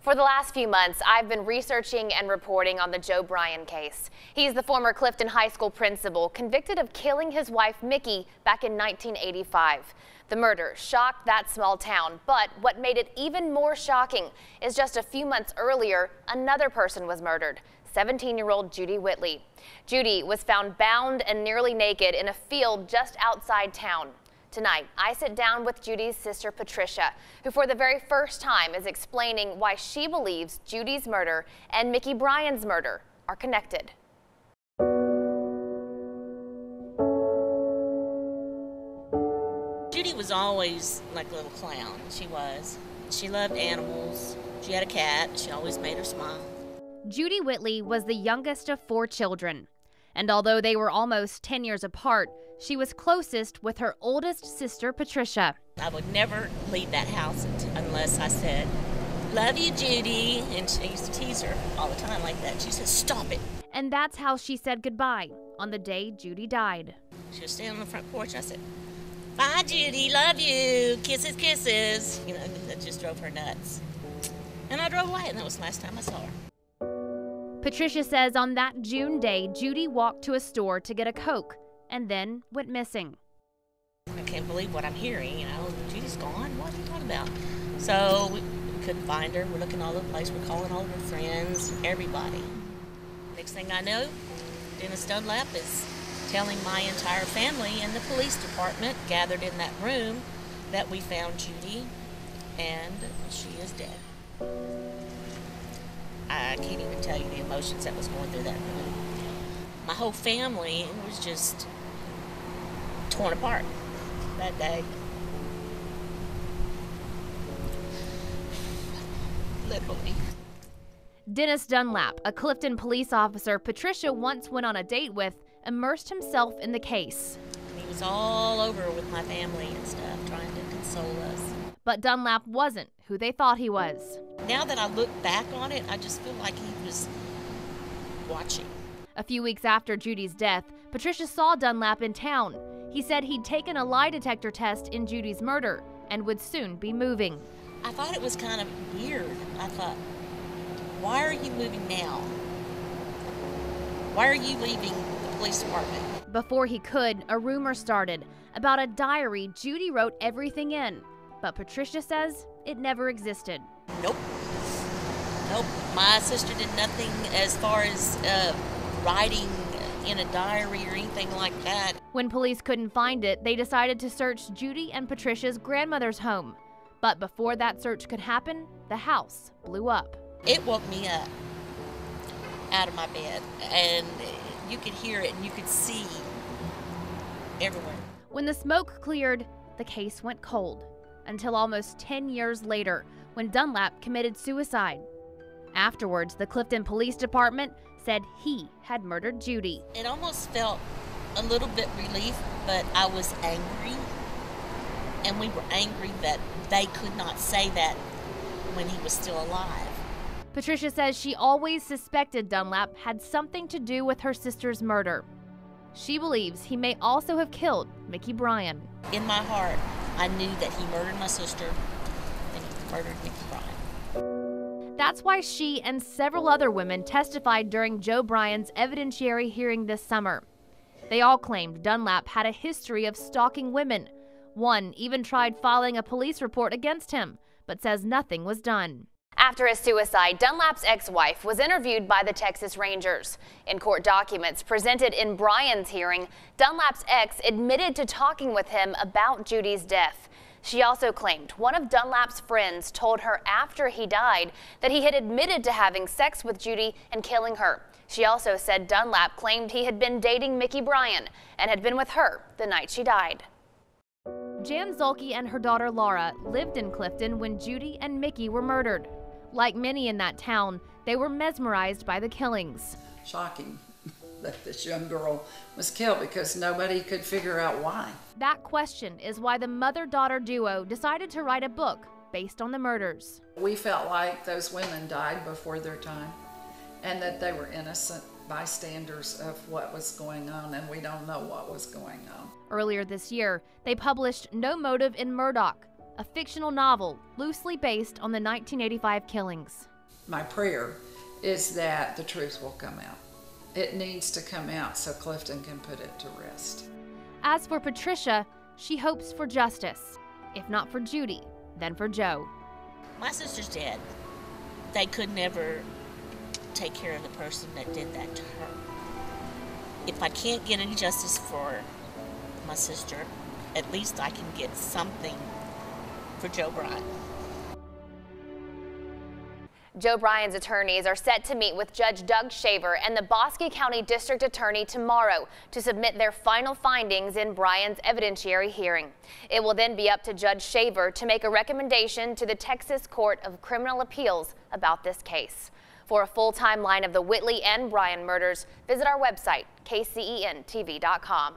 For the last few months, I've been researching and reporting on the Joe Bryan case. He's the former Clifton High School principal convicted of killing his wife, Mickey, back in 1985. The murder shocked that small town, but what made it even more shocking is just a few months earlier, another person was murdered, 17-year-old Judy Whitley. Judy was found bound and nearly naked in a field just outside town. Tonight, I sit down with Judy's sister, Patricia, who for the very first time is explaining why she believes Judy's murder and Mickey Bryan's murder are connected. Judy was always like a little clown. She was. She loved animals. She had a cat. She always made her smile. Judy Whitley was the youngest of 4 children. And although they were almost 10 years apart, she was closest with her oldest sister, Patricia. I would never leave that house unless I said, "Love you, Judy." And I used to tease her all the time like that. She said, "Stop it." And that's how she said goodbye on the day Judy died. She was standing on the front porch. I said, "Bye, Judy. Love you. Kisses, kisses." You know, that just drove her nuts. And I drove away, and that was the last time I saw her. Patricia says on that June day, Judy walked to a store to get a Coke and then went missing. I can't believe what I'm hearing. You know, Judy's gone. What are you talking about? So we couldn't find her. We're looking all over the place. We're calling all of her friends, everybody. Next thing I know, Dennis Dunlap is telling my entire family and the police department gathered in that room that we found Judy and she is dead. I can't even tell you the emotions that was going through that room. My whole family was just torn apart that day. Literally. Dennis Dunlap, a Clifton police officer Patricia once went on a date with, immersed himself in the case. He was all over with my family and stuff, trying to console us. But Dunlap wasn't who they thought he was. Now that I look back on it, I just feel like he was watching. A few weeks after Judy's death, Patricia saw Dunlap in town. He said he'd taken a lie detector test in Judy's murder and would soon be moving. I thought it was kind of weird. I thought, why are you moving now? Why are you leaving the police department? Before he could, a rumor started about a diary Judy wrote everything in. But Patricia says it never existed. Nope. Nope. My sister did nothing as far as writing in a diary or anything like that. When police couldn't find it, they decided to search Judy and Patricia's grandmother's home. But before that search could happen, the house blew up. It woke me up out of my bed, and you could hear it and you could see everywhere. When the smoke cleared, the case went cold. Until almost 10 years later, when Dunlap committed suicide. Afterwards, the Clifton Police Department said he had murdered Judy. It almost felt a little bit relief, but I was angry. And we were angry that they could not say that when he was still alive. Patricia says she always suspected Dunlap had something to do with her sister's murder. She believes he may also have killed Mickey Bryan. In my heart, I knew that he murdered my sister and he murdered Mickey Bryan. That's why she and several other women testified during Joe Bryan's evidentiary hearing this summer. They all claimed Dunlap had a history of stalking women. One even tried filing a police report against him, but says nothing was done. After his suicide, Dunlap's ex-wife was interviewed by the Texas Rangers. In court documents presented in Bryan's hearing, Dunlap's ex admitted to talking with him about Judy's death. She also claimed one of Dunlap's friends told her after he died that he had admitted to having sex with Judy and killing her. She also said Dunlap claimed he had been dating Mickey Bryan and had been with her the night she died. Jan Zulke and her daughter Laura lived in Clifton when Judy and Mickey were murdered. Like many in that town, they were mesmerized by the killings. Shocking that this young girl was killed because nobody could figure out why. That question is why the mother-daughter duo decided to write a book based on the murders. We felt like those women died before their time and that they were innocent bystanders of what was going on, and we don't know what was going on. Earlier this year, they published No Motive in Murdoch, a fictional novel loosely based on the 1985 killings. my prayer is that the truth will come out. It needs to come out so Clifton can put it to rest. As for Patricia, she hopes for justice. If not for Judy, then for Joe. My sister's dead. They could never take care of the person that did that to her. If I can't get any justice for my sister, at least I can get something for Joe Bryan. Joe Bryan's attorneys are set to meet with Judge Doug Shaver and the Bosque County District Attorney tomorrow to submit their final findings in Bryan's evidentiary hearing. It will then be up to Judge Shaver to make a recommendation to the Texas Court of Criminal Appeals about this case. For a full timeline of the Whitley and Bryan murders, visit our website, kcentv.com.